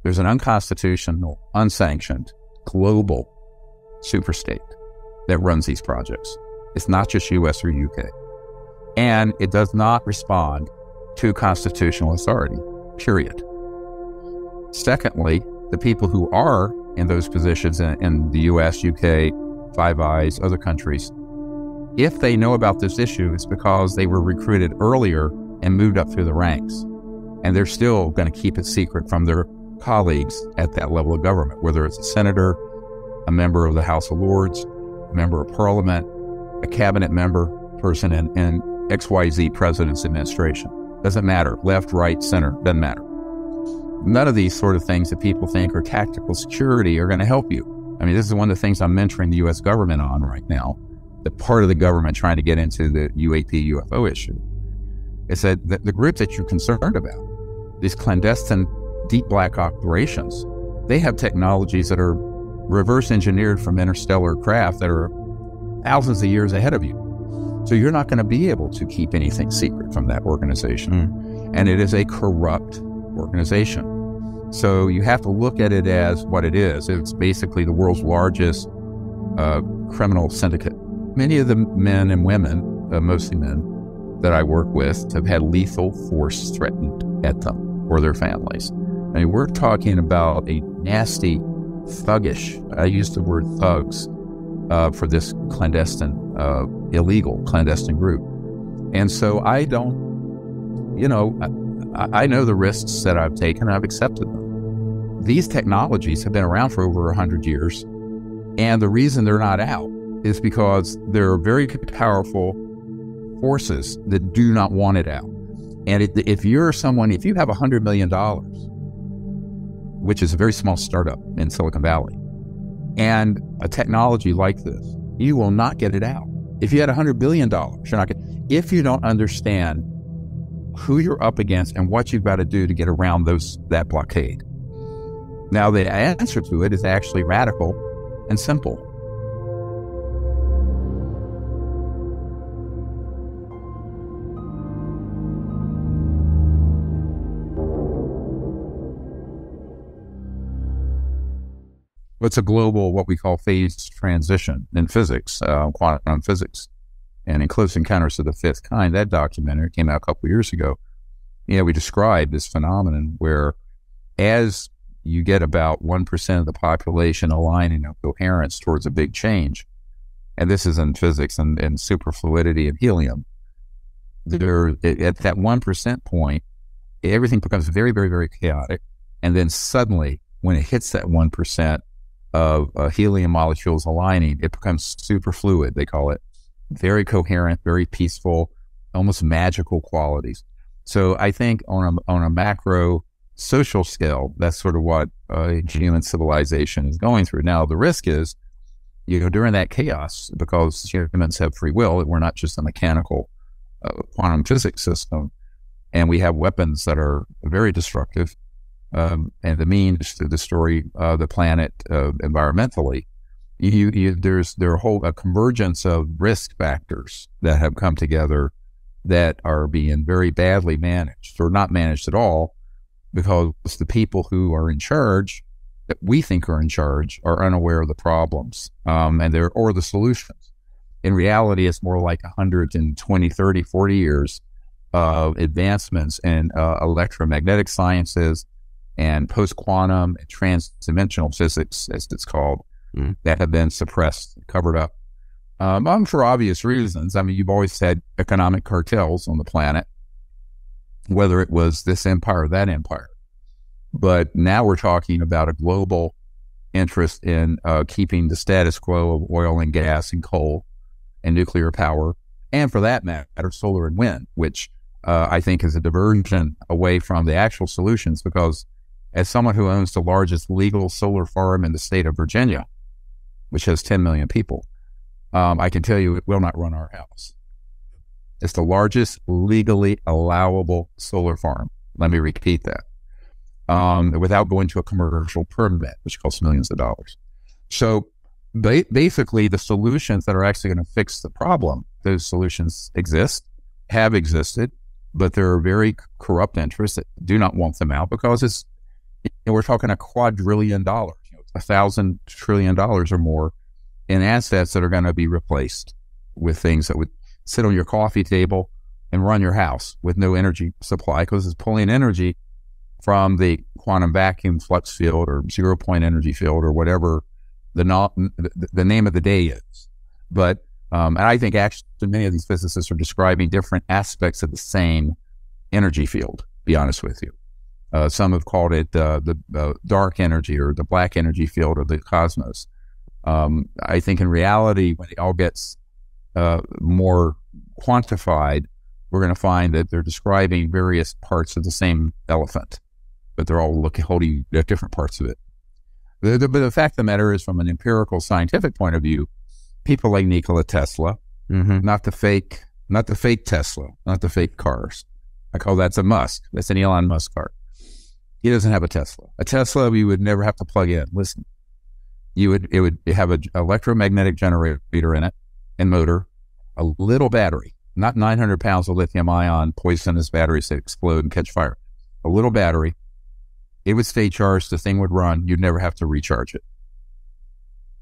There's an unconstitutional, unsanctioned, global superstate that runs these projects. It's not just US or UK. And it does not respond to constitutional authority, period. Secondly, the people who are in those positions in the US, UK, Five Eyes, other countries, if they know about this issue, it's because they were recruited earlier and moved up through the ranks. And they're still going to keep it secret from their colleagues at that level of government, whether it's a senator, a member of the House of Lords, a member of Parliament, a cabinet member, person in XYZ president's administration. Doesn't matter. Left, right, center, doesn't matter. None of these sort of things that people think are tactical security are going to help you. I mean, this is one of the things I'm mentoring the U.S. government on right now, the part of the government trying to get into the UAP, UFO issue. It's that the group that you're concerned about, these clandestine deep black operations, they have technologies that are reverse engineered from interstellar craft that are thousands of years ahead of you. So you're not going to be able to keep anything secret from that organization. And it is a corrupt organization. So you have to look at it as what it is. It's basically the world's largest criminal syndicate. Many of the men and women, mostly men, that I work with have had lethal force threatened at them or their families. I mean, we're talking about a nasty, thuggish, I use the word thugs, for this clandestine, illegal clandestine group. And so I don't, I know the risks that I've taken, I've accepted them. These technologies have been around for over 100 years. And the reason they're not out is because there are very powerful forces that do not want it out. And if you're someone, if you have $100 million, which is a very small startup in Silicon Valley, and a technology like this, you will not get it out. If you had $100 billion, you're not if you don't understand who you're up against and what you've got to do to get around that blockade. Now, the answer to it is actually radical and simple. It's a global, what we call phase transition in physics, quantum physics. And in Close Encounters of the Fifth Kind, that documentary came out a couple of years ago, we described this phenomenon where as you get about 1% of the population aligning in coherence towards a big change, and this is in physics and superfluidity of helium, at that 1% point, everything becomes very, very, very chaotic. And then suddenly, when it hits that 1%, of helium molecules aligning, it becomes super fluid, they call it. Very coherent, very peaceful, almost magical qualities. So I think on a macro social scale, that's sort of what human civilization is going through. Now, the risk is, during that chaos, because humans have free will, we're not just a mechanical quantum physics system, and we have weapons that are very destructive, and the means to destroy the planet environmentally. There's a convergence of risk factors that have come together that are being very badly managed or not managed at all, because the people who are in charge, that we think are in charge, are unaware of the problems or the solutions. In reality, it's more like 120, 30, 40 years of advancements in electromagnetic sciences and post-quantum and trans-dimensional physics, as it's called, that have been suppressed, covered up, for obvious reasons. I mean, you've always had economic cartels on the planet, whether it was this empire or that empire. But now we're talking about a global interest in keeping the status quo of oil and gas and coal and nuclear power, and for that matter, solar and wind, which I think is a diversion away from the actual solutions, because as someone who owns the largest legal solar farm in the state of Virginia, which has 10 million people, I can tell you it will not run our house. It's the largest legally allowable solar farm. Let me repeat that. Without going to a commercial permit, which costs millions of dollars. So basically, the solutions that are actually going to fix the problem, those solutions have existed, but there are very corrupt interests that do not want them out, because And we're talking $2 quadrillion, $1,000 trillion or more in assets that are going to be replaced with things that would sit on your coffee table and run your house with no energy supply, because it's pulling energy from the quantum vacuum flux field or 0-point energy field or whatever the name of the day is. But and I think actually many of these physicists are describing different aspects of the same energy field, to be honest with you. Some have called it the dark energy or the black energy field of the cosmos. I think in reality, when it all gets more quantified, we're going to find that they're describing various parts of the same elephant, but they're all holding different parts of it. But the fact of the matter is, from an empirical scientific point of view, people like Nikola Tesla, not the fake Tesla, not the fake cars. I call that's a Musk. That's an Elon Musk car. He doesn't have a Tesla. A Tesla you would never have to plug in. Listen, it would have an electromagnetic generator in it and motor, a little battery, not 900 pounds of lithium ion poisonous batteries that explode and catch fire. A little battery. It would stay charged. The thing would run. You'd never have to recharge it.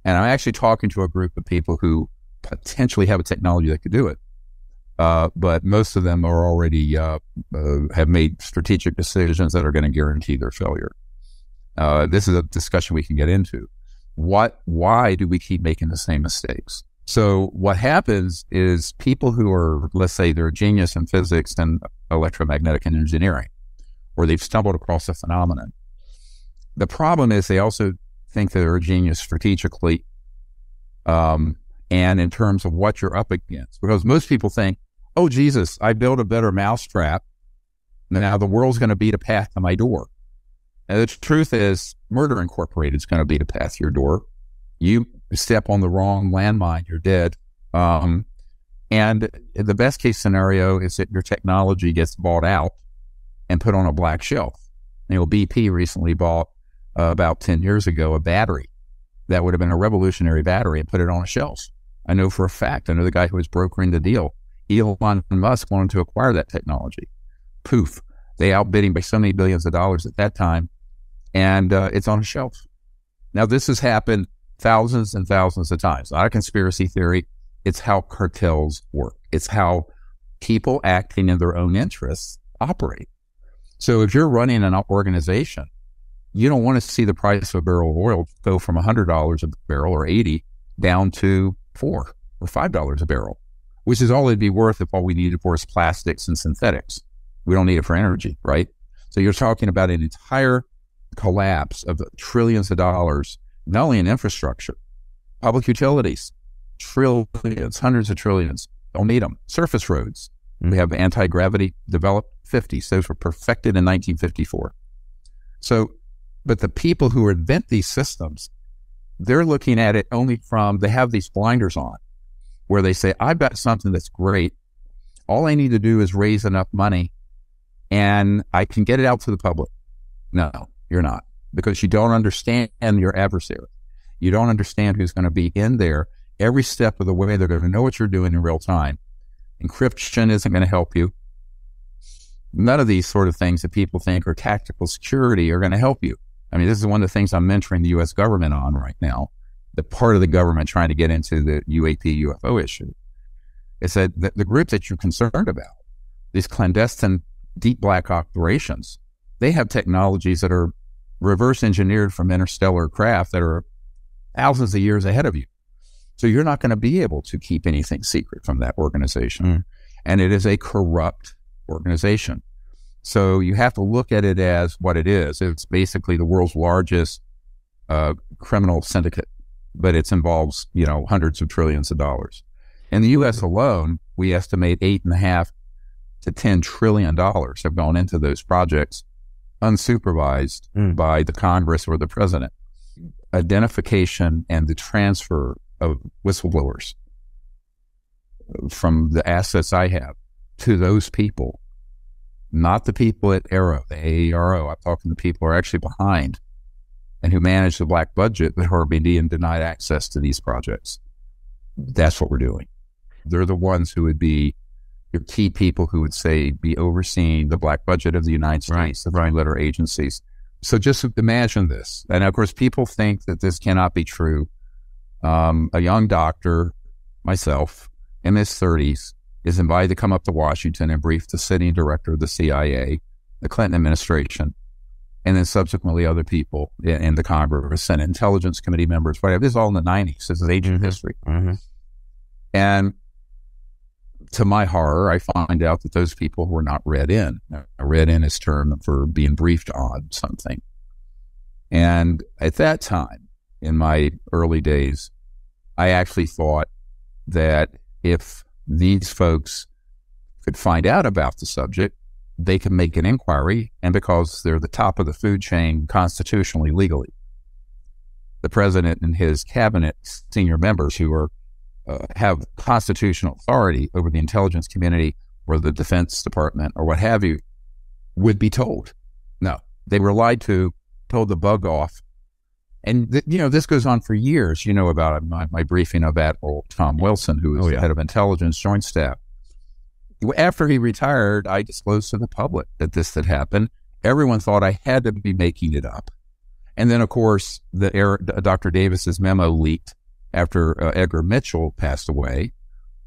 And I'm actually talking to a group of people who potentially have a technology that could do it. But most of them are already have made strategic decisions that are going to guarantee their failure. This is a discussion we can get into. Why do we keep making the same mistakes? So what happens is people who are, let's say they're a genius in physics and electromagnetic engineering, or they've stumbled across a phenomenon. The problem is they also think that they're a genius strategically and in terms of what you're up against. Because most people think, oh, Jesus, I built a better mousetrap. Now the world's going to beat a path to my door. And the truth is, Murder Incorporated is going to beat a path to your door. You step on the wrong landmine, you're dead. And the best case scenario is that your technology gets bought out and put on a black shelf. BP recently bought about 10 years ago a battery that would have been a revolutionary battery and put it on a shelf. I know for a fact. I know the guy who was brokering the deal. Elon Musk wanted to acquire that technology. Poof. They outbid him by so many billions of dollars at that time, and it's on a shelf. Now, this has happened thousands and thousands of times. Not a conspiracy theory. It's how cartels work. It's how people acting in their own interests operate. So if you're running an organization, you don't want to see the price of a barrel of oil go from $100 a barrel or 80 down to $4 or $5 a barrel, which is all it'd be worth if all we needed for is plastics and synthetics. We don't need it for energy, right? So you're talking about an entire collapse of trillions of dollars, not only in infrastructure, public utilities, trillions, hundreds of trillions. Don't need them. Surface roads. We have anti-gravity developed 50s. Those were perfected in 1954. So, but the people who invent these systems, they're looking at it only from, they have these blinders on where they say, I've got something that's great. All I need to do is raise enough money and I can get it out to the public. No, you're not, because you don't understand your adversary. You don't understand who's going to be in there every step of the way. They're going to know what you're doing in real time. Encryption isn't going to help you. None of these sort of things that people think are tactical security are going to help you. I mean, this is one of the things I'm mentoring the U.S. government on right now, the part of the government trying to get into the UFO issue. It's that the group that you're concerned about, these clandestine deep black operations, they have technologies that are reverse engineered from interstellar craft that are thousands of years ahead of you. So you're not going to be able to keep anything secret from that organization. And it is a corrupt organization. So you have to look at it as what it is. It's basically the world's largest criminal syndicate, but it involves, hundreds of trillions of dollars. In the U.S. alone, we estimate $8.5 to $10 trillion have gone into those projects unsupervised by the Congress or the president. Identification and the transfer of whistleblowers from the assets I have to those people, not the people at AARO, the AARO. I'm talking to people who are actually behind and who manage the black budget that are being denied access to these projects. That's what we're doing. They're the ones who would be your key people who would say be overseeing the black budget of the United States, the three-letter agencies. So just imagine this. And of course, people think that this cannot be true. A young doctor, myself, in his 30s, is invited to come up to Washington and brief the sitting director of the CIA, the Clinton administration, and then subsequently other people in the Congress, Senate Intelligence Committee members, whatever. This is all in the 90s. This is ancient history. And to my horror, I find out that those people were not read in. Read in is term for being briefed on something. And at that time, in my early days, I actually thought that if these folks could find out about the subject, they could make an inquiry, and because they're the top of the food chain constitutionally, legally, the president and his cabinet senior members who are have constitutional authority over the intelligence community or the Defense Department or what have you, would be told. No, they were lied to, told the bug off. And, this goes on for years. You know about my briefing of Admiral Tom Wilson, who was head of intelligence joint staff. After he retired, I disclosed to the public that this had happened. Everyone thought I had to be making it up. And then, of course, Dr. Davis's memo leaked after Edgar Mitchell passed away,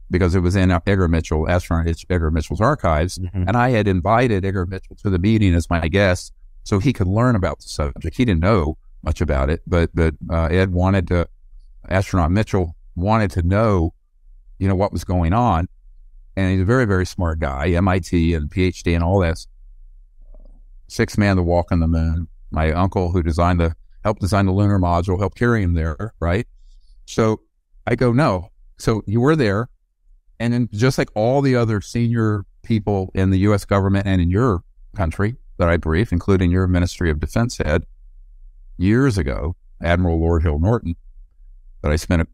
because it was in astronaut Edgar Mitchell's archives. And I had invited Edgar Mitchell to the meeting as my guest so he could learn about the subject. He didn't know much about it, but astronaut Mitchell wanted to know, what was going on. And he's a very, very smart guy, MIT and PhD and all that. Sixth man to walk on the moon. My uncle, who helped design the lunar module, helped carry him there, right? So I go, no. So you were there. And then just like all the other senior people in the U.S. government and in your country that I briefed, including your Ministry of Defense head, years ago, Admiral Lord Hill Norton, that I spent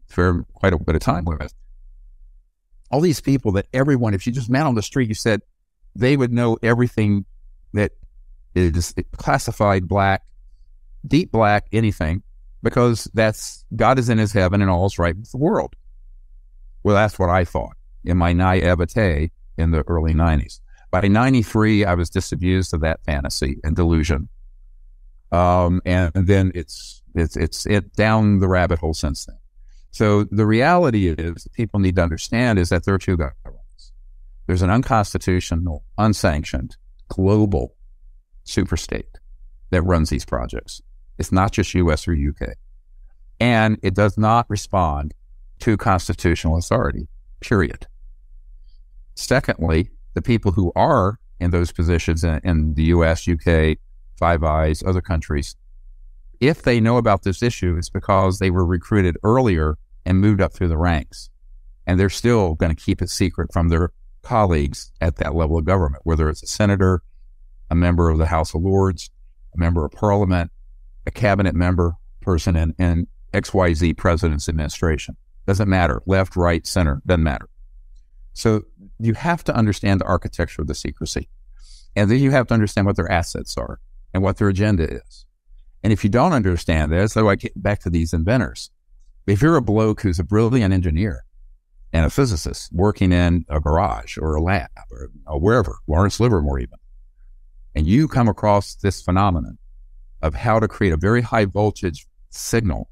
quite a bit of time with, all these people that everyone, if you just met on the street, you said they would know everything that is classified black, deep black, anything, because that's God is in his heaven and all is right with the world. Well, that's what I thought in my naivete in the early 90s. By 93, I was disabused of that fantasy and delusion. And then it's down the rabbit hole since then. So the reality is, people need to understand, is that there are two governments. There's an unconstitutional, unsanctioned, global superstate that runs these projects. It's not just U.S. or U.K. And it does not respond to constitutional authority, period. Secondly, the people who are in those positions in the U.S., U.K., Five Eyes, other countries, if they know about this issue, it's because they were recruited earlier and moved up through the ranks. And they're still going to keep it secret from their colleagues at that level of government, whether it's a senator, a member of the House of Lords, a member of Parliament, a cabinet member, person in XYZ president's administration. Doesn't matter. Left, right, center, doesn't matter. So you have to understand the architecture of the secrecy. And then you have to understand what their assets are and what their agenda is. And if you don't understand that, so I get back to these inventors. If you're a bloke who's a brilliant engineer and a physicist working in a garage or a lab or wherever, Lawrence Livermore even, and you come across this phenomenon of how to create a very high voltage signal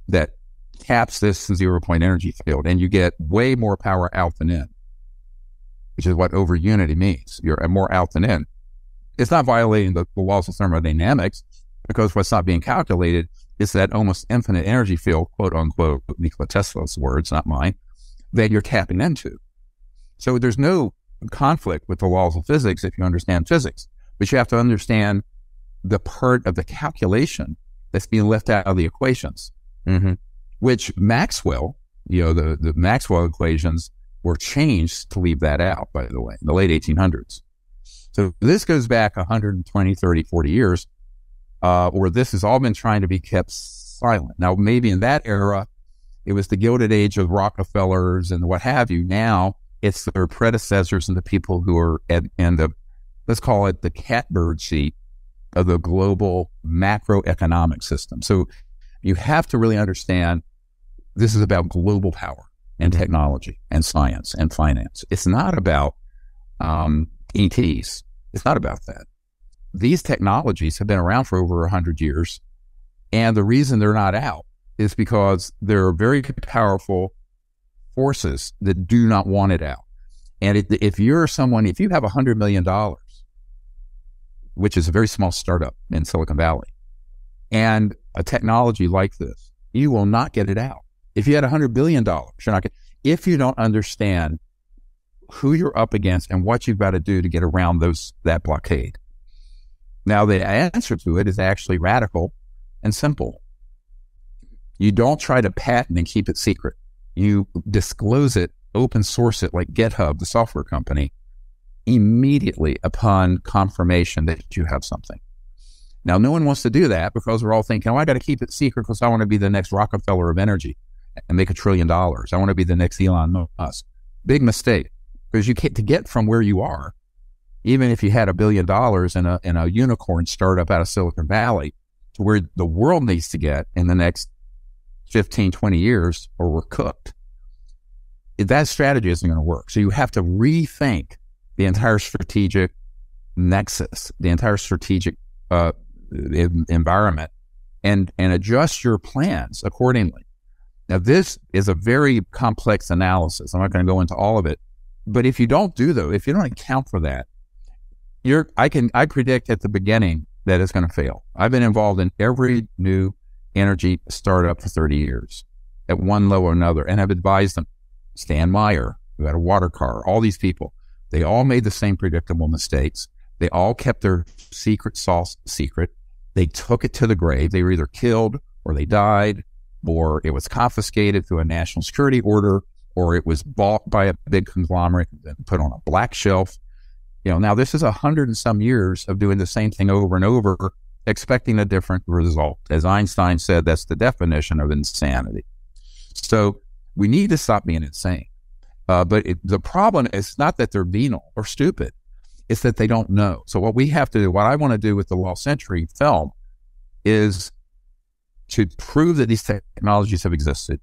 that taps this 0-point energy field, and you get way more power out than in, which is what over unity means. You're more out than in. It's not violating the laws of thermodynamics, because what's not being calculated is that almost infinite energy field, quote unquote, Nikola Tesla's words, not mine, that you're tapping into. So there's no conflict with the laws of physics if you understand physics, but you have to understand the part of the calculation that's being left out of the equations, which Maxwell, the Maxwell equations were changed to leave that out, by the way, in the late 1800s. So this goes back 120, 30, 40 years, where this has all been trying to be kept silent. Now, maybe in that era, it was the Gilded Age of Rockefellers and what have you. Now, it's their predecessors and the people who are in the, let's call it the catbird seat of the global macroeconomic system. So you have to really understand this is about global power and technology and science and finance. It's not about ETs. It's not about that. these technologies have been around for over 100 years. And the reason they're not out is because there are very powerful forces that do not want it out. And if you have $100 million, which is a very small startup in Silicon Valley, and a technology like this, you will not get it out. If you had $100 billion, you're not if you don't understand who you're up against and what you've got to do to get around that blockade. Now, the answer to it is actually radical and simple. You don't try to patent and keep it secret. You disclose it, open source it like GitHub, the software company, immediately upon confirmation that you have something. Now, no one wants to do that because we're all thinking, I got to keep it secret because I want to be the next Rockefeller of energy and make $1 trillion. I want to be the next Elon Musk. Big mistake, because you can't, to get from where you are, even if you had $1 billion in a unicorn startup out of Silicon Valley, to where the world needs to get in the next 15, 20 years, or we're cooked. That strategy isn't going to work. So you have to rethink the entire strategic nexus, the entire strategic environment, and adjust your plans accordingly. Now, this is a very complex analysis. I'm not going to go into all of it, but if you don't if you don't account for that, I predict at the beginning that it's going to fail. I've been involved in every new energy startup for 30 years at one level or another, and I've advised them. Stan Meyer, who had a water car, all these people, they all made the same predictable mistakes. They all kept their secret sauce secret. They took it to the grave. They were either killed or they died, or it was confiscated through a national security order, or it was bought by a big conglomerate and put on a black shelf. Now this is 100 and some years of doing the same thing over and over, expecting a different result. As Einstein said, that's the definition of insanity. So we need to stop being insane. But the problem is not that they're venal or stupid. It's that they don't know. So what we have to do, what I want to do with the Lost Century film, is to prove that these technologies have existed,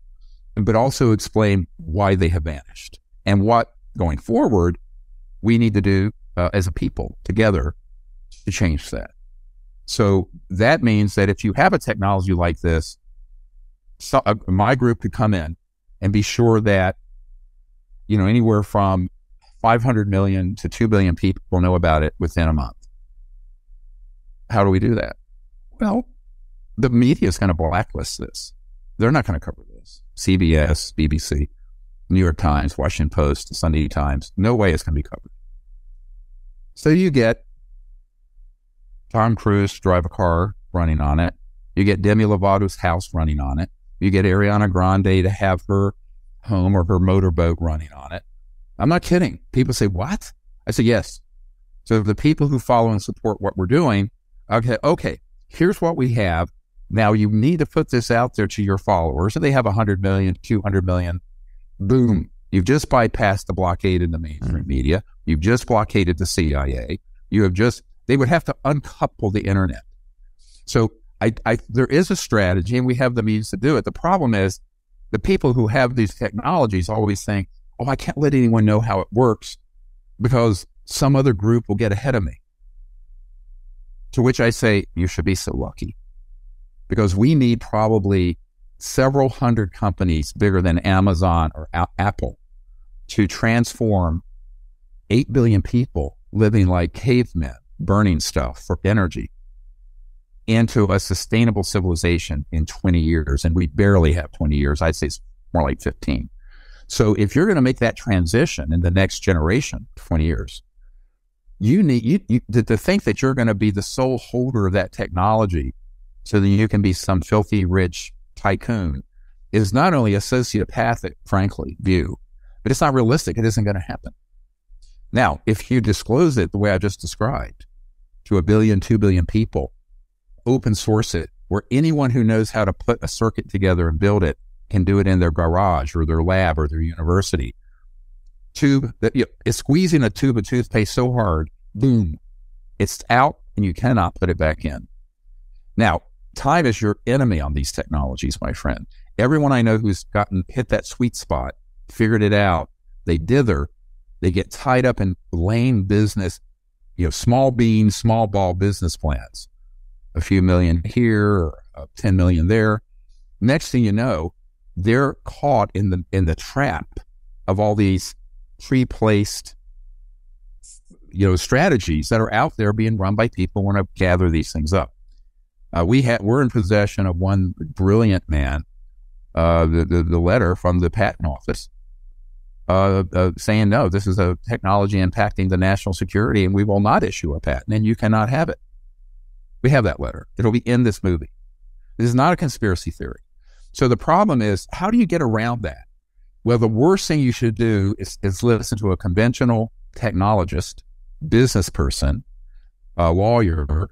but also explain why they have vanished and what, going forward, we need to do as a people together to change that. So that means that if you have a technology like this, my group could come in and be sure that, anywhere from 500 million to 2 billion people know about it within a month. How do we do that? Well, the media is going to blacklist this. They're not going to cover this. CBS, BBC, New York Times, Washington Post, the Sunday Times, no way it's going to be covered. So you get Tom Cruise to drive a car running on it. You get Demi Lovato's house running on it. You get Ariana Grande to have her home or her motorboat running on it. I'm not kidding. People say, what? I say, yes. So the people who follow and support what we're doing, okay, here's what we have. Now you need to put this out there to your followers. So they have 100 million, 200 million. Boom. You've just bypassed the blockade in the mainstream media. You've just blockaded the CIA. They would have to uncouple the internet. So there is a strategy, and we have the means to do it. The problem is the people who have these technologies always think, I can't let anyone know how it works because some other group will get ahead of me. To which I say, you should be so lucky, because we need probably several hundred companies bigger than Amazon or Apple to transform 8 billion people living like cavemen, burning stuff for energy, into a sustainable civilization in 20 years. And we barely have 20 years. I'd say it's more like 15. So if you're going to make that transition in the next generation, 20 years, you need to think that you're going to be the sole holder of that technology so that you can be some filthy rich tycoon is not only a sociopathic, frankly, view, but it's not realistic. It isn't going to happen. Now, if you disclose it the way I just described to 1 billion, 2 billion people, open source it, where anyone who knows how to put a circuit together and build it can do it in their garage or their lab or their university. It's squeezing a tube of toothpaste so hard, boom, it's out and you cannot put it back in. Now, time is your enemy on these technologies, my friend. Everyone I know who's hit that sweet spot, figured it out, they dither, they get tied up in lame business small beans, small ball business plans, a few million here, or 10 million there. Next thing you know, they're caught in the trap of all these pre-placed, strategies that are out there being run by people who want to gather these things up. We're in possession of one brilliant man, the letter from the patent office, saying, no, this is a technology impacting the national security, and we will not issue a patent, and you cannot have it. We have that letter. It'll be in this movie. This is not a conspiracy theory. So the problem is, how do you get around that? Well, the worst thing you should do is listen to a conventional technologist, business person, a lawyer,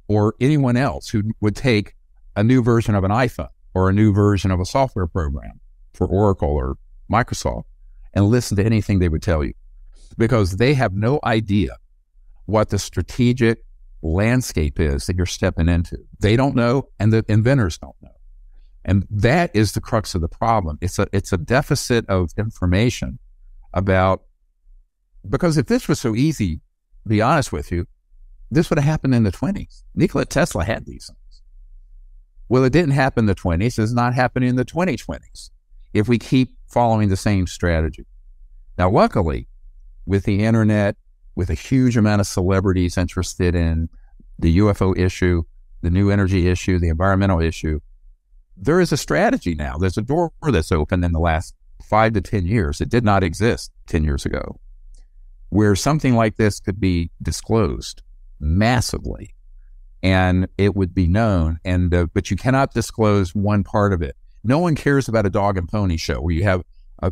or anyone else who would take a new version of an iPhone or a new version of a software program for Oracle or Microsoft and listen to anything they would tell you, because they have no idea what the strategic landscape is that you're stepping into. They don't know, and the inventors don't know. And that is the crux of the problem. It's a deficit of information about, because if this was so easy, to be honest with you, this would have happened in the 1920s. Nikola Tesla had these things. Well, it didn't happen in the 1920s. It's not happening in the 2020s if we keep following the same strategy. Now, luckily, with the internet, with a huge amount of celebrities interested in the UFO issue, the new energy issue, the environmental issue, there is a strategy now. There's a door that's opened in the last 5 to 10 years. It did not exist 10 years ago, where something like this could be disclosed massively, and it would be known. And but you cannot disclose one part of it. No one cares about a dog and pony show where you have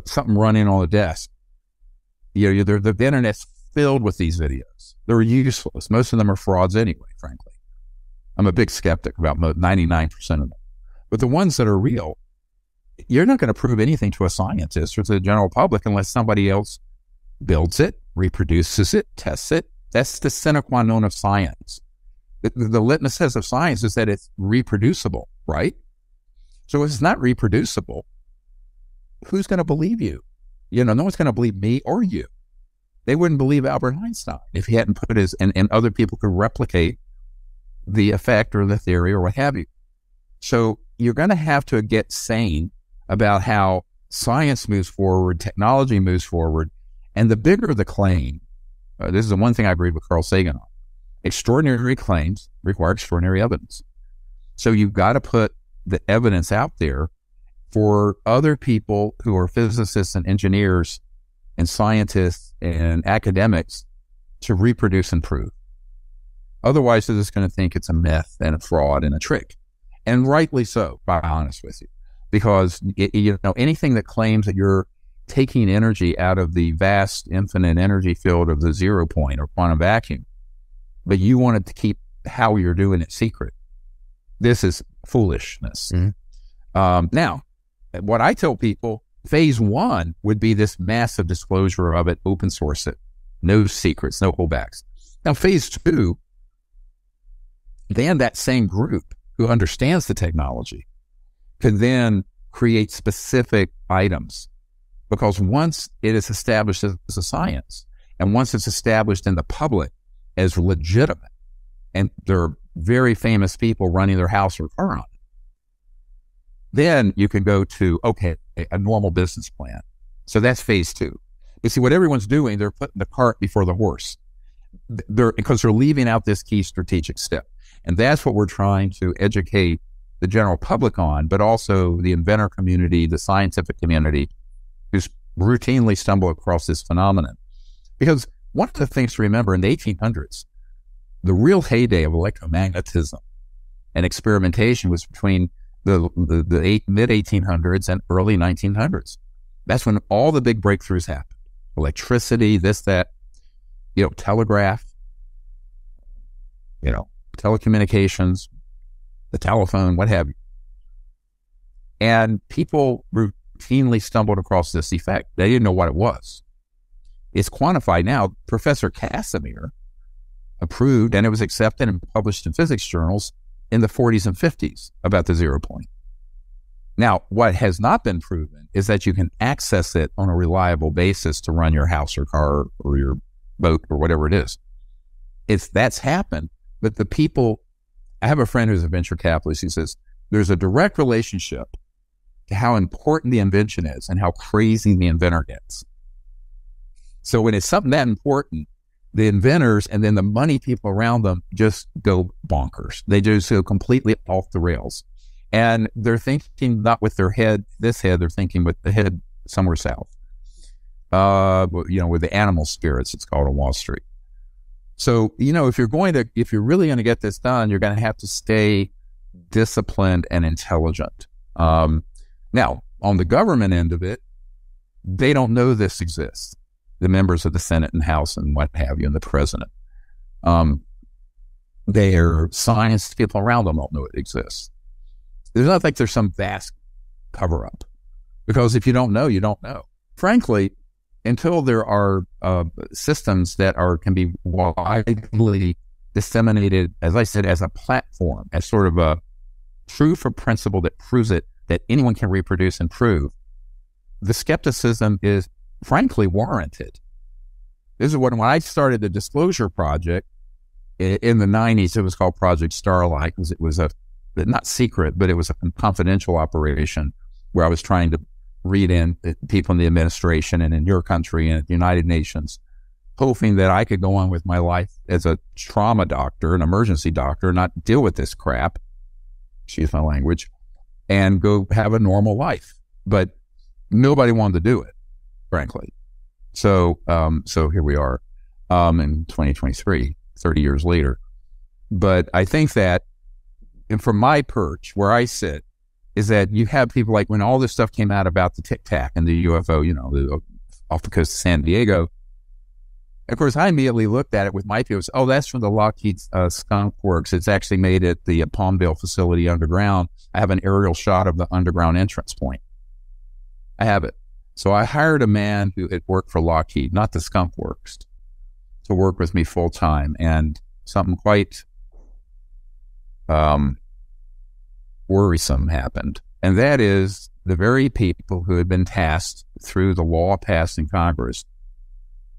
something running on a desk. The internet's filled with these videos. They're useless. Most of them are frauds anyway, frankly. I'm a big skeptic about 99% of them. But the ones that are real, you're not going to prove anything to a scientist or to the general public unless somebody else builds it, reproduces it, tests it. That's the sine qua non of science. The litmus test of science is that it's reproducible, right? So if it's not reproducible, who's going to believe you? No one's going to believe me or you. They wouldn't believe Albert Einstein if he hadn't put his, and other people could replicate the effect or the theory or what have you. So you're going to have to get sane about how science moves forward, technology moves forward, and the bigger the claim, this is the one thing I agreed with Carl Sagan on, extraordinary claims require extraordinary evidence. So you've got to put the evidence out there for other people who are physicists and engineers and scientists and academics to reproduce and prove. Otherwise, they're just going to think it's a myth and a fraud and a trick. And rightly so, to be honest with you, because anything that claims that you're taking energy out of the vast infinite energy field of the 0 point or quantum vacuum, but you wanted to keep how you're doing it secret, this is foolishness. Mm-hmm. Now, what I tell people, phase 1 would be this massive disclosure of it, open source it, no secrets, no holdbacks. Now, phase 2, then that same group who understands the technology can then create specific items, because once it is established as a science, and once it's established in the public as legitimate, and there are very famous people running their house or car on it, then you can go to, okay, a normal business plan. So that's phase 2. You see, what everyone's doing, they're putting the cart before the horse, because they're leaving out this key strategic step. And that's what we're trying to educate the general public on, but also the inventor community, the scientific community, who's routinely stumble across this phenomenon. Because one of the things to remember, in the 1800s, the real heyday of electromagnetism and experimentation was between the mid-1800s and early 1900s. That's when all the big breakthroughs happened. Electricity, this, that, telegraph, telecommunications, the telephone, what have you. And people routinely stumbled across this effect. They didn't know what it was. It's quantified now. Professor Casimir approved, and it was accepted and published in physics journals in the 40s and 50s about the 0 point. Now, what has not been proven is that you can access it on a reliable basis to run your house or car or your boat or whatever it is. that's happened. But the people, I have a friend who's a venture capitalist. He says there's a direct relationship to how important the invention is and how crazy the inventor gets. So when it's something that important, the inventors and then the money people around them just go bonkers. They just go completely off the rails. And they're thinking not with their head, they're thinking with the head somewhere south. With the animal spirits, it's called on Wall Street. So, if you're really going to get this done, you're going to have to stay disciplined and intelligent. Now, on the government end of it, they don't know this exists. The members of the Senate and House and what have you, and the president. Their science people around them don't know it exists. There's not like there's some vast cover-up. Because if you don't know, you don't know. Frankly, until there are systems that can be widely disseminated, as I said, as a platform, as sort of a proof of principle that proves it, that anyone can reproduce and prove, the skepticism is frankly warranted. This is when I started the Disclosure Project in the 90s. It was called Project Starlight because it was not secret, but it was a confidential operation where I was trying to read in people in the administration and in your country and at the United Nations, hoping that I could go on with my life as a trauma doctor, an emergency doctor, not deal with this crap, excuse my language, and go have a normal life. But nobody wanted to do it, frankly. So here we are in 2023, 30 years later. But I think that, and from my perch, where I sit, is that you have people like when all this stuff came out about the Tic Tac and the UFO, off the coast of San Diego. Of course, I immediately looked at it with my people. Oh, that's from the Lockheed Skunk Works. It's actually made at the Palmdale facility underground. I have an aerial shot of the underground entrance point. I have it. So I hired a man who had worked for Lockheed, not the Skunk Works, to work with me full time. And something quite worrisome happened. And that is the very people who had been tasked through the law passed in Congress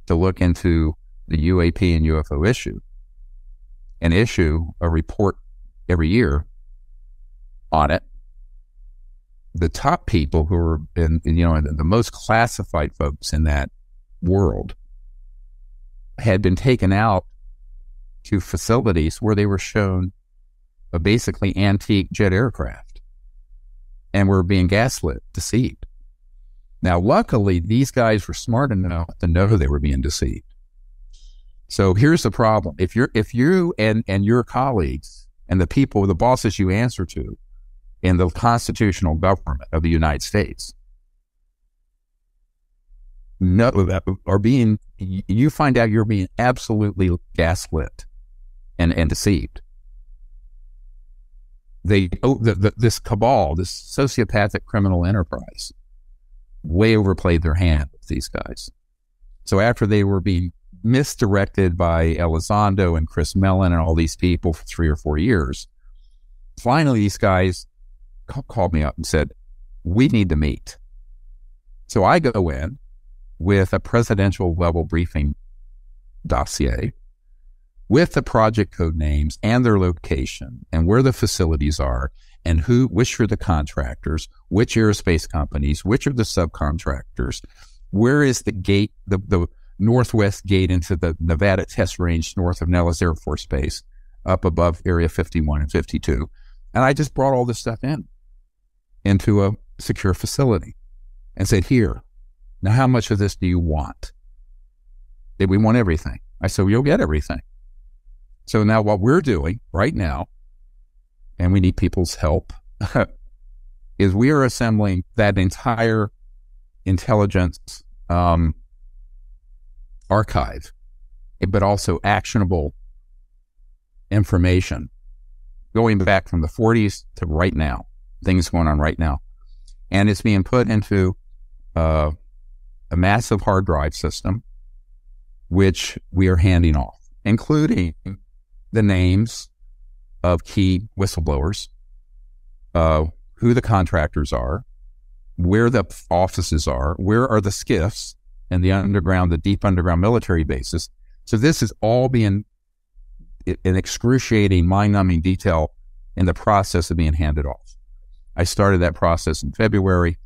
to look into the UAP and UFO issue and issue a report every year on it. The top people who were the most classified folks in that world had been taken out to facilities where they were shown a basically antique jet aircraft and were being gaslit, deceived. Now, luckily, these guys were smart enough to know they were being deceived. So here's the problem. If you and your colleagues and the people, the bosses you answer to in the constitutional government of the United States you find out you're being absolutely gaslit and deceived. This cabal, this sociopathic criminal enterprise, way overplayed their hand with these guys. So after they were being misdirected by Elizondo and Chris Mellon and all these people for 3 or 4 years, finally these guys called me up and said, we need to meet. So I go in with a presidential level briefing dossier with the project code names and their location and where the facilities are and which are the contractors, which aerospace companies, which are the subcontractors, where is the gate, the northwest gate into the Nevada test range north of Nellis Air Force Base, up above Area 51 and 52. And I just brought all this stuff into a secure facility and said, here, now how much of this do you want? We want everything. I said, well, you'll get everything. So now what we're doing right now, and we need people's help, is we are assembling that entire intelligence archive, but also actionable information going back from the 40s to right now, things going on right now. And it's being put into a massive hard drive system, which we are handing off, including the names of key whistleblowers, who the contractors are, where the offices are, where are the SCIFs and the deep underground military bases. So this is all being an excruciating, mind-numbing detail in the process of being handed off. I started that process in February.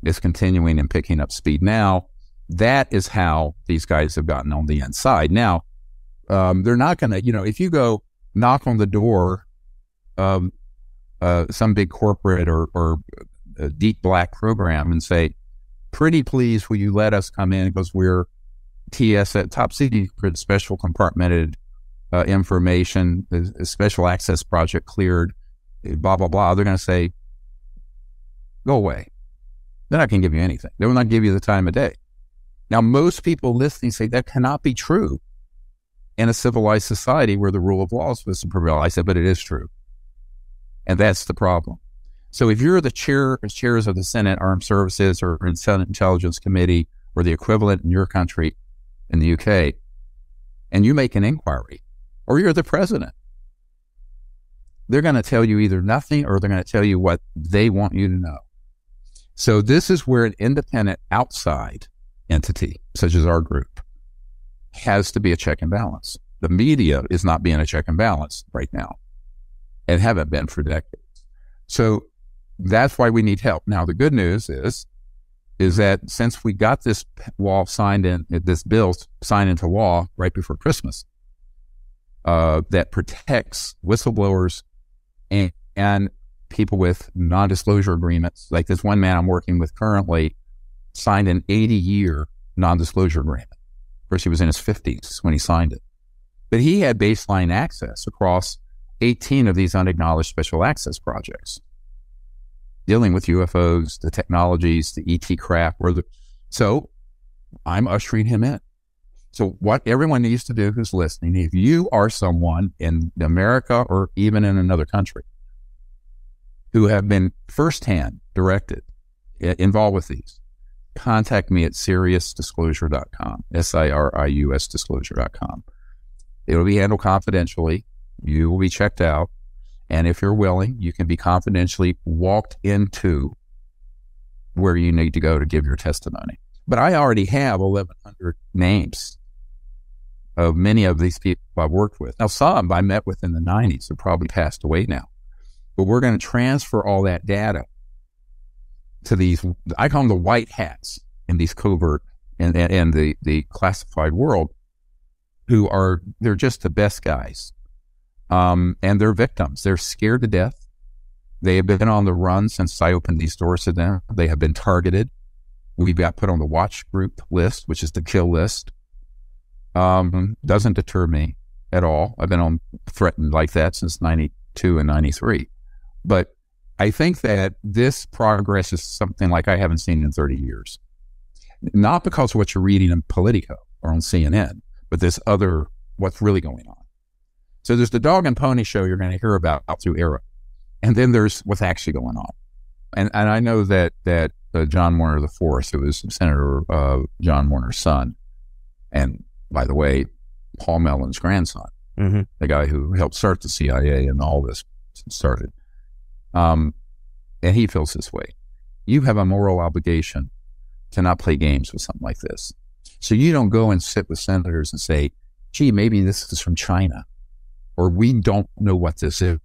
It's continuing and picking up speed now. That is how these guys have gotten on the inside. Now, they're not going to, if you go knock on the door of some big corporate or a deep black program and say, pretty please, will you let us come in because we're TS, top secret, special compartmented information, a special access project cleared, blah, blah, blah. They're going to say, go away. They're not going to give you anything. They will not give you the time of day. Now, most people listening say that cannot be true in a civilized society where the rule of law is supposed to prevail. I said, but it is true. And that's the problem. So if you're the chairs of the Senate Armed Services or in Senate Intelligence Committee or the equivalent in your country in the UK, and you make an inquiry, or you're the president, they're going to tell you either nothing or they're going to tell you what they want you to know. So this is where an independent outside entity, such as our group, has to be a check and balance. The media is not being a check and balance right now and haven't been for decades. So that's why we need help. Now, the good news is that since we got this bill signed into law right before Christmas, that protects whistleblowers and people with non-disclosure agreements, like this one man I'm working with currently signed an 80-year non-disclosure agreement. Of course, he was in his 50s when he signed it. But he had baseline access across 18 of these unacknowledged special access projects, dealing with UFOs, the technologies, the ET craft. So I'm ushering him in. So what everyone needs to do who's listening, if you are someone in America or even in another country who have been firsthand directed, involved with these, contact me at SiriusDisclosure.com, SIRIUS Disclosure.com. It will be handled confidentially. You will be checked out. And if you're willing, you can be confidentially walked into where you need to go to give your testimony. But I already have 1,100 names of many of these people I've worked with. Now, some I met with in the 90s have probably passed away now. But we're going to transfer all that data to these, I call them the white hats in these covert and the classified world, they're just the best guys. And they're victims. They're scared to death. They have been on the run since I opened these doors to them. They have been targeted. We got put on the watch group list, which is the kill list. Doesn't deter me at all. I've been on threatened like that since 92 and 93. But I think that this progress is something like I haven't seen in 30 years. Not because of what you're reading in Politico or on CNN, but this other, what's really going on. So there's the dog and pony show you're going to hear about through ERA. And then there's what's actually going on. And I know that John Warner IV, who was Senator John Warner's son, and by the way, Paul Mellon's grandson, the guy who helped start the CIA and all this started, and he feels this way. You have a moral obligation to not play games with something like this. So you don't go and sit with senators and say, gee, maybe this is from China, or we don't know what this is,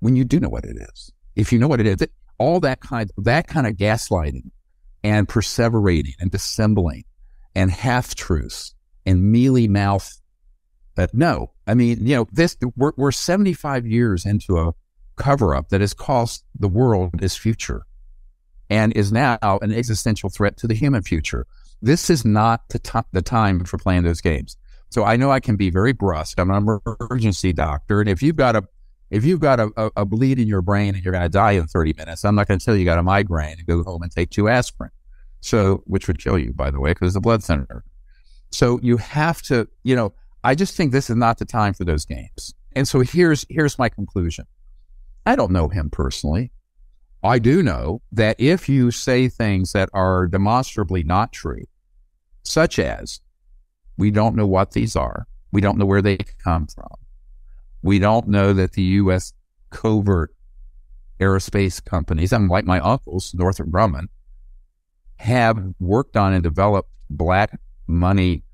when you do know what it is. If you know what it is, all that kind of gaslighting and perseverating and dissembling and half-truths and mealy-mouth, no. I mean, we're 75 years into a cover-up that has cost the world its future and is now an existential threat to the human future. This is not the time for playing those games. So I know I can be very brusque. I'm an emergency doctor, and if you've got a bleed in your brain and you're going to die in 30 minutes, I'm not going to tell you got a migraine and go home and take 2 aspirin. So, which would kill you, by the way, because it's a blood thinner. So you have to, I just think this is not the time for those games. And so here's my conclusion. I don't know him personally. I do know that if you say things that are demonstrably not true, such as, we don't know what these are, we don't know where they come from, we don't know that the U.S. covert aerospace companies, like my uncles, Northrop Grumman, have worked on and developed black money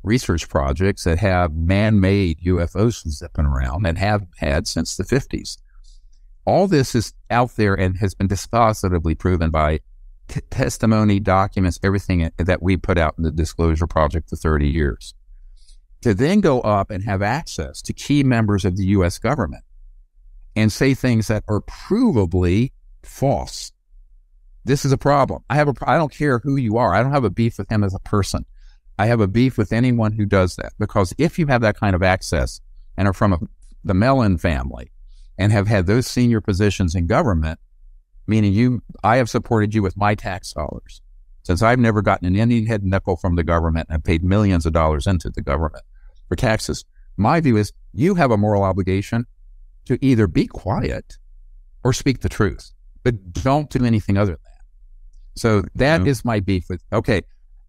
research projects that have man-made UFOs zipping around and have had since the 50s. All this is out there and has been dispositively proven by testimony, documents, everything that we put out in the Disclosure Project for 30 years. To then go up and have access to key members of the U.S. government and say things that are provably false. This is a problem. I don't care who you are. I don't have a beef with him as a person. I have a beef with anyone who does that, because if you have that kind of access and are from the Mellon family and have had those senior positions in government, meaning I have supported you with my tax dollars, since I've never gotten an Indian head nickel from the government and paid millions of dollars into the government for taxes. My view is you have a moral obligation to either be quiet or speak the truth, but don't do anything other than that. So that is my beef with, okay.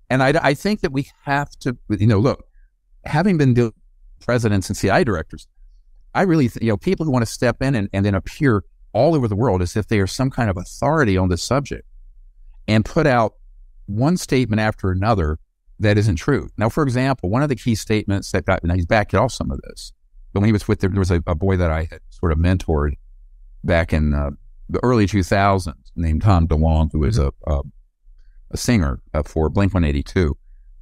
And I think that we have to, look, having been presidents and CIA directors, I really, people who want to step in and then appear all over the world as if they are some kind of authority on this subject and put out one statement after another that isn't true. Now, for example, one of the key statements that he's backed off some of this, but when he was there was a boy that I had sort of mentored back in the early 2000s named Tom DeLong, who was a singer for Blink-182.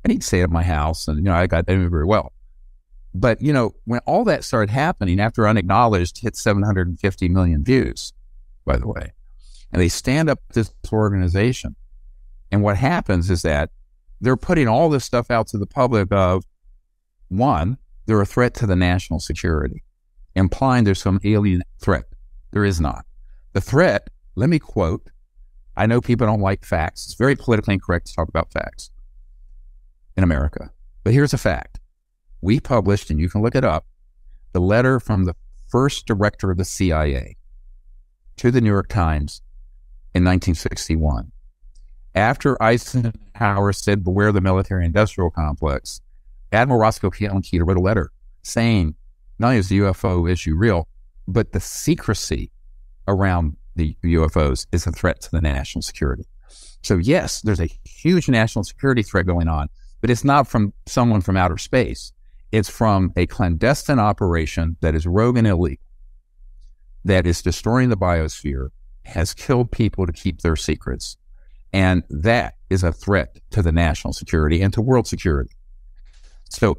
And he'd stay at my house, and, I got to know him very well. But, when all that started happening, after Unacknowledged hit 750 million views, by the way, and they stand up this organization, and what happens is that they're putting all this stuff out to the public of, one, they're a threat to the national security, implying there's some alien threat. There is not. The threat, let me quote, I know people don't like facts. It's very politically incorrect to talk about facts in America. But here's a fact. We published, and you can look it up, the letter from the first director of the CIA to the New York Times in 1961. After Eisenhower said, beware the military-industrial complex, Admiral Roscoe Keeler wrote a letter saying, not only is the UFO issue real, but the secrecy around the UFOs is a threat to the national security. So yes, there's a huge national security threat going on, but it's not from someone from outer space. It's from a clandestine operation that is rogue and illegal, that is destroying the biosphere, has killed people to keep their secrets. And that is a threat to the national security and to world security. So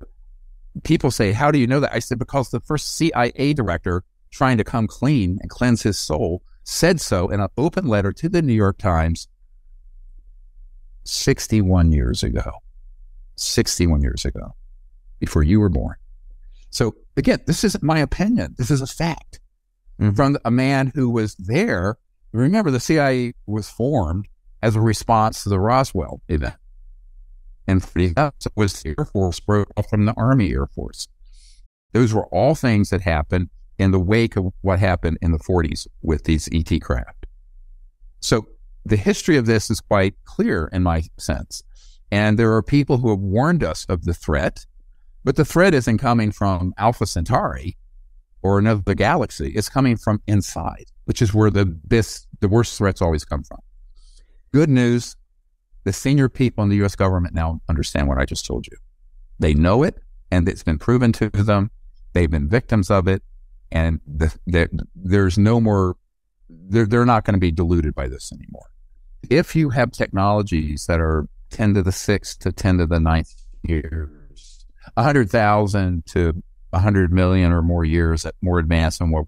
people say, how do you know that? I said, because the first CIA director trying to come clean and cleanse his soul said so in an open letter to the New York Times 61 years ago. 61 years ago, before you were born. So again, this isn't my opinion. This is a fact from a man who was there. Remember, the CIA was formed as a response to the Roswell event. And it was the Air Force broke off from the Army Air Force. Those were all things that happened in the wake of what happened in the 40s with these ET craft. So the history of this is quite clear in my sense. And there are people who have warned us of the threat, but the threat isn't coming from Alpha Centauri or another galaxy. It's coming from inside, which is where the worst threats always come from. Good news, the senior people in the U.S. government now understand what I just told you. They know it, and it's been proven to them. They've been victims of it, and there's no more, they're not going to be deluded by this anymore. If you have technologies that are 10 to the 6th to 10 to the 9th years, 100,000 to 100 million or more years at more advanced than what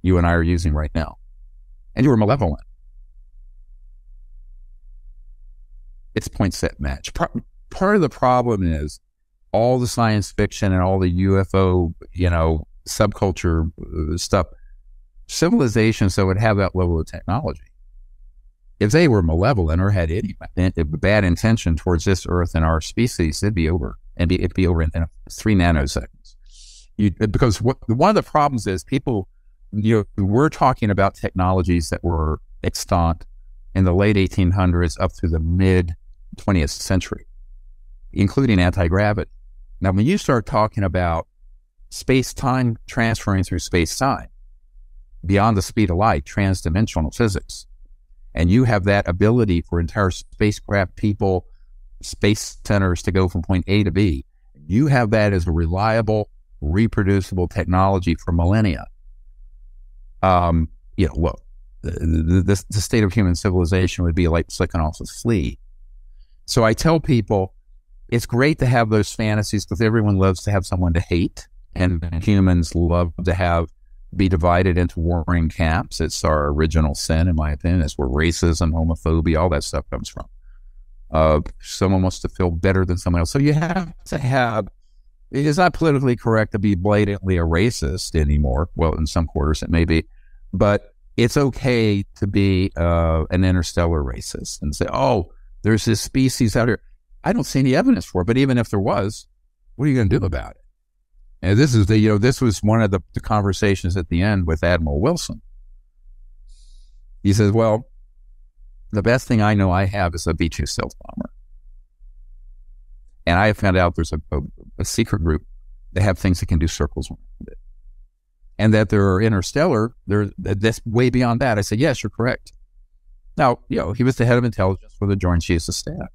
you and I are using right now, and you were malevolent, it's point set match. Part of the problem is all the science fiction and all the UFO, subculture stuff, civilizations that would have that level of technology, if they were malevolent or had any bad intention towards this Earth and our species, it'd be over. It'd be over in 3 nanoseconds. Because one of the problems is people, we're talking about technologies that were extant in the late 1800s up through the mid 20th century, including anti-gravity. Now, when you start talking about space-time transferring through space-time beyond the speed of light, transdimensional physics, and you have that ability for entire spacecraft people, space centers to go from point A to B, You have that as a reliable, reproducible technology for millennia. Look, the state of human civilization would be like flicking off a flea. So I tell people, it's great to have those fantasies because everyone loves to have someone to hate, and humans love to be divided into warring camps. It's our original sin, in my opinion. It's where racism, homophobia, all that stuff comes from. Someone wants to feel better than someone else. So you have to have, it is not politically correct to be blatantly a racist anymore. Well, in some quarters it may be, but it's okay to be an interstellar racist and say, oh, there's this species out here. I don't see any evidence for it, but even if there was, what are you going to do about it? And this is this was one of the conversations at the end with Admiral Wilson. He says, well, the best thing I know I have is a B-2 stealth bomber. And I found out there's a secret group that have things that can do circles around it. And that they're interstellar, that's way beyond that. I said, yes, you're correct. Now, he was the head of intelligence for the Joint Chiefs of Staff.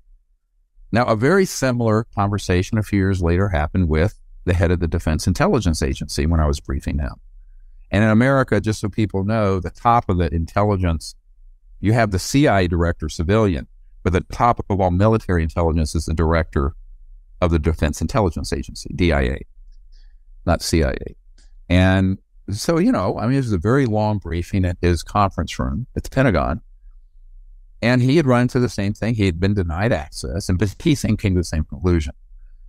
Now, a very similar conversation a few years later happened with the head of the Defense Intelligence Agency when I was briefing him. And in America, just so people know, the top of the intelligence, you have the CIA director, civilian, but the top of all military intelligence is the director of the Defense Intelligence Agency, DIA, not CIA. And so, it was a very long briefing at his conference room at the Pentagon. And he had run into the same thing. He had been denied access, but he came to the same conclusion.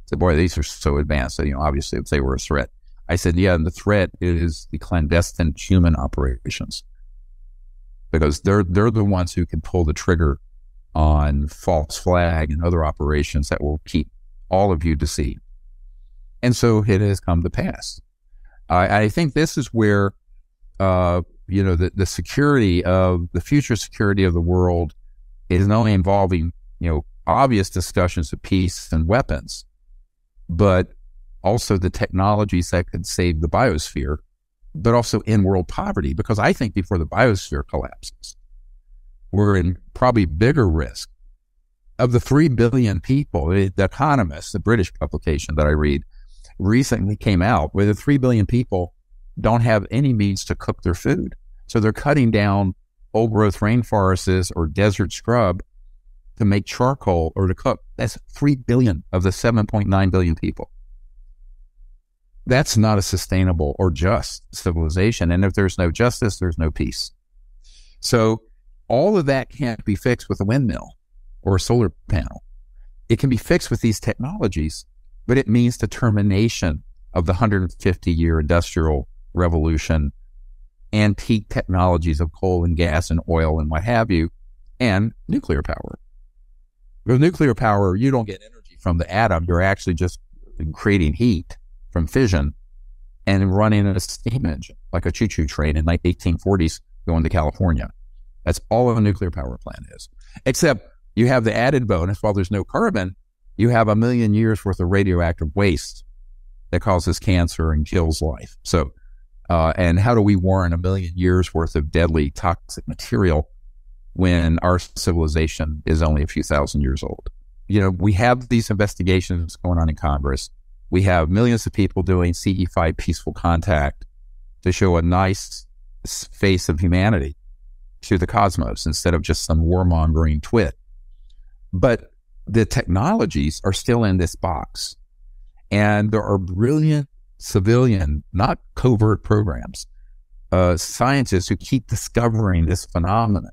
He said, boy, these are so advanced that, obviously if they were a threat. I said, yeah, and the threat is the clandestine human operations. Because they're the ones who can pull the trigger on false flag and other operations that will keep all of you deceived. And so it has come to pass. I think this is where, the security of the future security of the world is not only involving, obvious discussions of peace and weapons, but also the technologies that could save the biosphere, but also in world poverty. Because I think before the biosphere collapses, we're in probably bigger risk. Of the 3 billion people, The Economist, the British publication that I read, recently came out where the 3 billion people don't have any means to cook their food. So they're cutting down old growth rainforests or desert scrub to make charcoal or to cook. That's 3 billion of the 7.9 billion people. That's not a sustainable or just civilization. And if there's no justice, there's no peace. So all of that can't be fixed with a windmill or a solar panel. It can be fixed with these technologies, but it means the termination of the 150-year industrial revolution, antique technologies of coal and gas and oil and what have you, and nuclear power. With nuclear power, you don't get energy from the atom. You're actually just creating heat from fission and running a steam engine, like a choo-choo train in like 1840s going to California. That's all a nuclear power plant is. Except you have the added bonus, while there's no carbon, you have 1 million years worth of radioactive waste that causes cancer and kills life. So, and how do we warrant 1 million years worth of deadly toxic material when our civilization is only a few thousand years old? We have these investigations going on in Congress. We have millions of people doing CE5 peaceful contact to show a nice face of humanity to the cosmos instead of just some warmongering twit. But the technologies are still in this box. And there are brilliant civilian, not covert programs, scientists who keep discovering this phenomenon,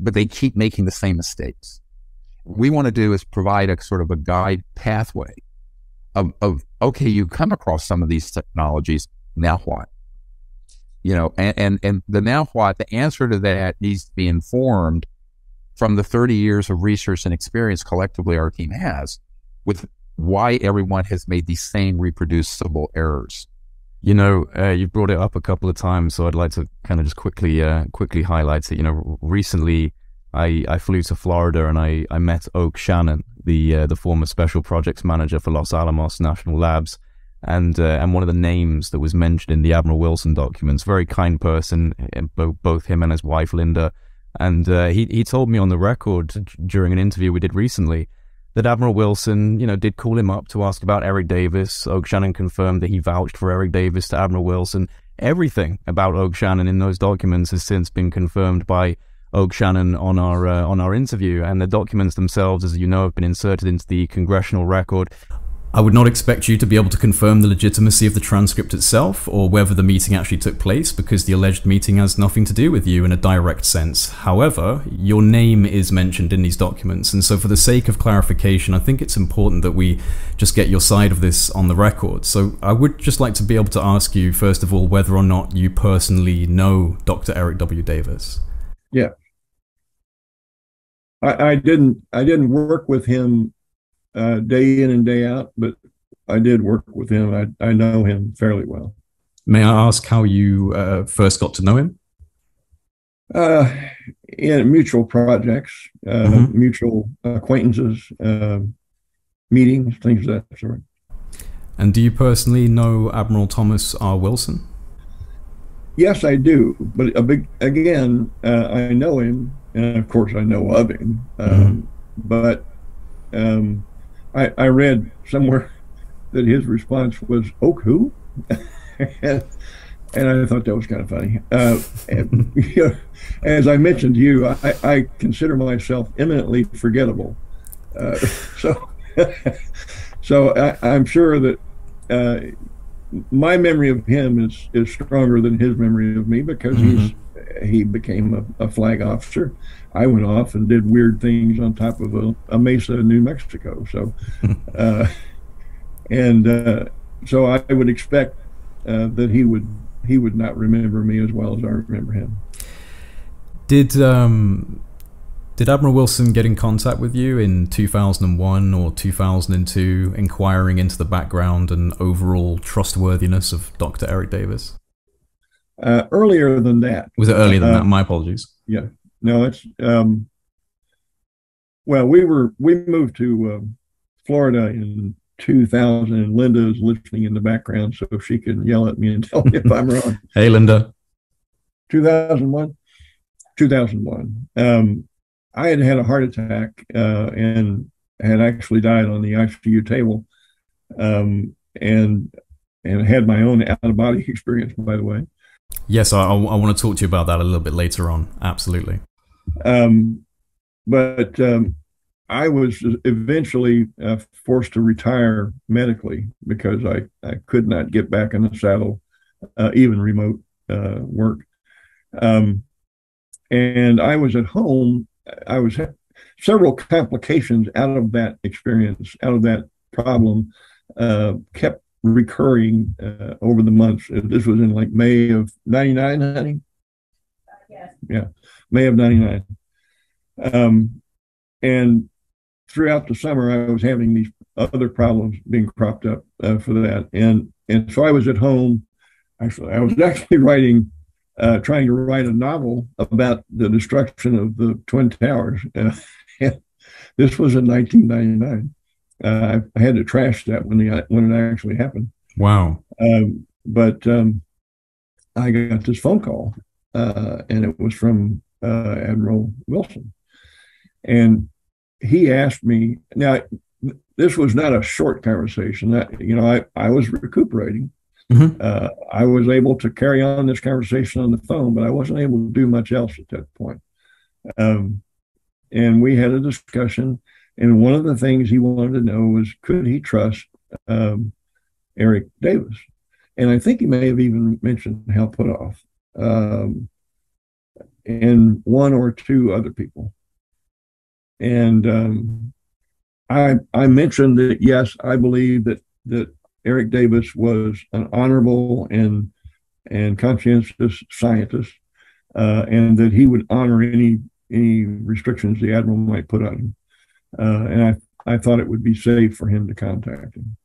but they keep making the same mistakes. What we want to do is provide a sort of a guide pathway of okay, you come across some of these technologies, now what? And the now what, the answer to that needs to be informed from the 30 years of research and experience collectively our team has with why everyone has made these same reproducible errors. You brought it up a couple of times, so I'd like to kind of just quickly highlight it. Recently I flew to Florida and I met Oak Shannon, the former special projects manager for Los Alamos National Labs, and one of the names that was mentioned in the Admiral Wilson documents. Very kind person, both him and his wife Linda. And he told me on the record during an interview we did recently that Admiral Wilson, did call him up to ask about Eric Davis. Oak Shannon confirmed that he vouched for Eric Davis to Admiral Wilson. Everything about Oak Shannon in those documents has since been confirmed by Oak Shannon on our interview, and the documents themselves, as you know, have been inserted into the congressional record. I would not expect you to be able to confirm the legitimacy of the transcript itself or whether the meeting actually took place, because the alleged meeting has nothing to do with you in a direct sense. However, your name is mentioned in these documents, and so for the sake of clarification, I think it's important that we just get your side of this on the record. So I would just like to be able to ask you, first of all, whether or not you personally know Dr. Eric W. Davis. Yeah. I didn't work with him day in and day out, but I did work with him. I know him fairly well. May I ask how you first got to know him? In mutual projects, mutual acquaintances, meetings, things of that sort. And do you personally know Admiral Thomas R. Wilson? Yes, I do. But again, I know him, and of course I know of him. But I read somewhere that his response was, "Oak who?" and I thought that was kind of funny. As I mentioned to you, I consider myself eminently forgettable. So I'm sure that my memory of him is stronger than his memory of me, because he became a flag officer. I went off and did weird things on top of a mesa in New Mexico. So, so I would expect that he would not remember me as well as I remember him. Did Admiral Wilson get in contact with you in 2001 or 2002, inquiring into the background and overall trustworthiness of Dr. Eric Davis? Earlier than that. Was it earlier than that? My apologies. Yeah. No, it's well, we moved to Florida in 2000, and Linda is listening in the background, so she can yell at me and tell me if I'm wrong. Hey, Linda. 2001. I had had a heart attack and had actually died on the ICU table, and had my own out-of-body experience, by the way. Yes, I want to talk to you about that a little bit later on. Absolutely. But I was eventually forced to retire medically because I could not get back in the saddle, even remote work. And I was at home. I was several complications out of that experience, out of that problem, kept recurring over the months. This was in like May of 99, honey? Yes. Yeah, May of 99. And throughout the summer, I was having these other problems being cropped up for that. And so I was at home. Actually, I was actually writing, trying to write a novel about the destruction of the Twin Towers. This was in 1999. I had to trash that when it actually happened. Wow. But I got this phone call, and it was from Admiral Wilson. And he asked me, now, this was not a short conversation. I was recuperating. I was able to carry on this conversation on the phone, but I wasn't able to do much else at that point. And we had a discussion, and one of the things he wanted to know was, could he trust Eric Davis? And I think he may have even mentioned Hal Puthoff, and one or two other people. And I mentioned that, yes, I believe that Eric Davis was an honorable and conscientious scientist, and that he would honor any restrictions the Admiral might put on him. And I thought it would be safe for him to contact him.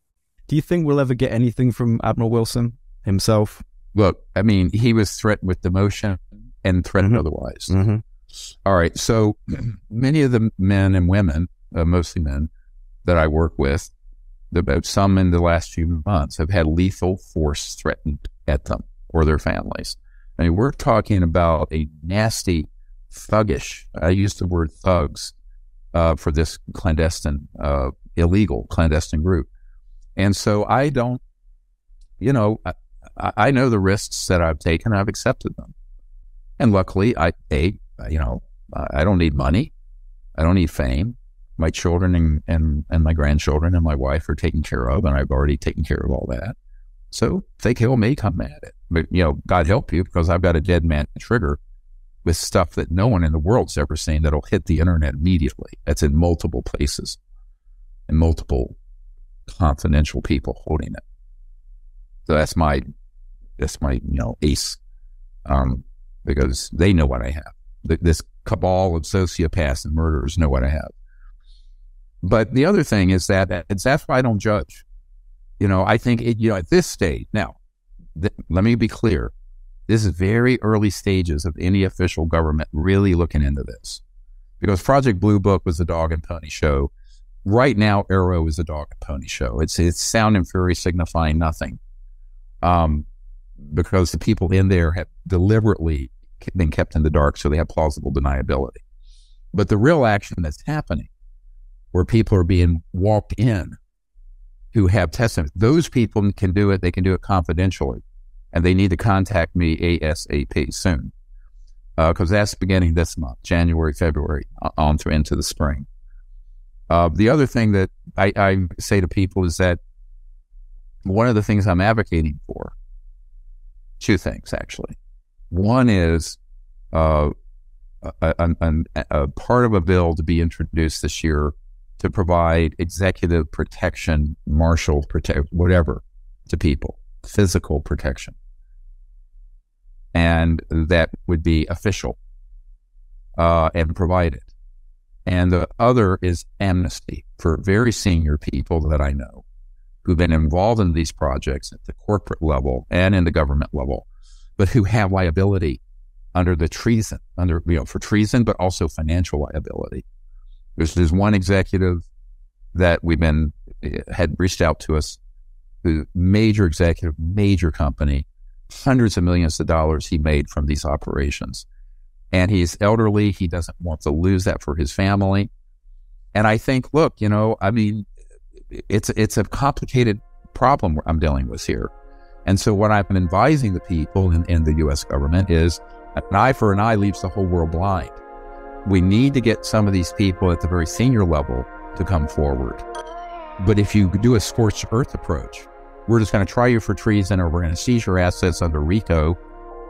Do you think we'll ever get anything from Admiral Wilson himself? Look, I mean, he was threatened with demotion and threatened otherwise. All right. So many of the men and women, mostly men, that I work with, about some in the last few months, have had lethal force threatened at them or their families. I mean, we're talking about a nasty, thuggish, I use the word thugs, for this clandestine, illegal clandestine group. And so I don't, you know, I know the risks that I've taken. I've accepted them. And luckily, I don't need money. I don't need fame. My children and my grandchildren and my wife are taken care of, and I've already taken care of all that. So if they kill me, come at it. But, you know, God help you, because I've got a dead man trigger with stuff that no one in the world's ever seen that'll hit the internet immediately. That's in multiple places and multiple confidential people holding it. So that's my ace, because they know what I have. This cabal of sociopaths and murderers know what I have. But the other thing is that's why I don't judge. You know, I think at this stage now, let me be clear. This is very early stages of any official government really looking into this, because Project Blue Book was a dog and pony show. Right now, Arrow is a dog and pony show. It's sound and fury signifying nothing, because the people in there have deliberately been kept in the dark, so they have plausible deniability. But the real action that's happening, where people are being walked in who have testimony, those people can do it. They can do it confidentially, and they need to contact me ASAP soon, because that's beginning this month, January, February, on through into the spring. The other thing that I say to people is that one of the things I'm advocating for, two things actually. One is a part of a bill to be introduced this year to provide executive protection, martial protection, whatever, to people, physical protection. And that would be official and provided. And the other is amnesty for very senior people that I know who've been involved in these projects at the corporate level and in the government level, but who have liability under the treason, for treason, but also financial liability. There's one executive that had reached out to us, who major executive, major company, hundreds of millions of dollars he made from these operations. And he's elderly. He doesn't want to lose that for his family. And I think, look, it's a complicated problem I'm dealing with here. And so what I've been advising the people in the U.S. government is an eye for an eye leaves the whole world blind. We need to get some of these people at the very senior level to come forward. But if you do a scorched earth approach, we're just going to try you for treason, or we're going to seize your assets under RICO,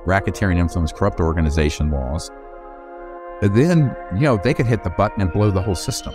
racketeering influence corrupt organization laws, and then, they could hit the button and blow the whole system.